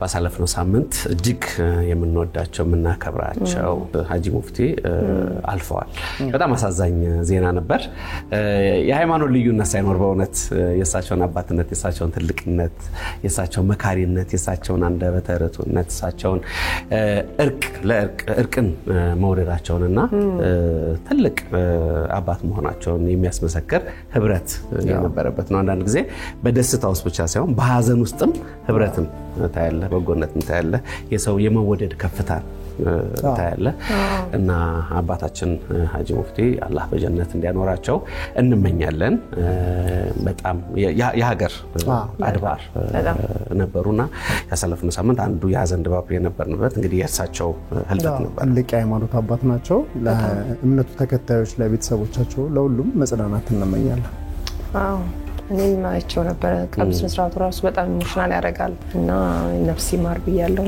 ባሳለፍነው ሳምንት እጅግ የምንወዳቸው የምናከብራቸው ሀጂ ሙፍቲ አልፈዋል በጣም አሳዛኝ ዜና ነበር የሃይማኖት ልዩነት ሳይኖር በእውነት የሳቸውን አባትነት የሳቸውን ትልቅነት የሳቸውን መካሪነት የሳቸውን አንደበተ ርቱዕነት የሳቸውን እርቅን መውደዳቸውንና ትልቅ አባት መሆናቸውን የሚያስመሰክር ህብረት የነበረበት ነው አንዳንድ ጊዜ በደስታ ውስጥ ብቻ ሳይሆን በሐዘን ውስጥም ህብረትን ታያለ በጎነትን ታያለ የሰው የመወደድ ከፍታ ታያለ እና አባታችን ሀጂ ሙፍቲ አላህ በጀነት እንዲያኖራቸው እንመኛለን በጣም የሀገር አድባር ነበሩና ያሳለፍነው ሳምንት አንዱ የሐዘን ድባብ የነበርንበት እንግዲህ የእርሳቸው ህልፈት ነበር ትልቅ የሃይማኖት አባት ናቸው ለእምነቱ ተከታዮች ለቤተሰቦቻቸው ለሁሉም መጽናናት እንመኛለን እኔም ማይቸው ነበር ቀብር ስነ ስርዓቱ ራሱ በጣም ኢሞሽናል ያደርጋል እና ነፍስ ይማር ብያለሁ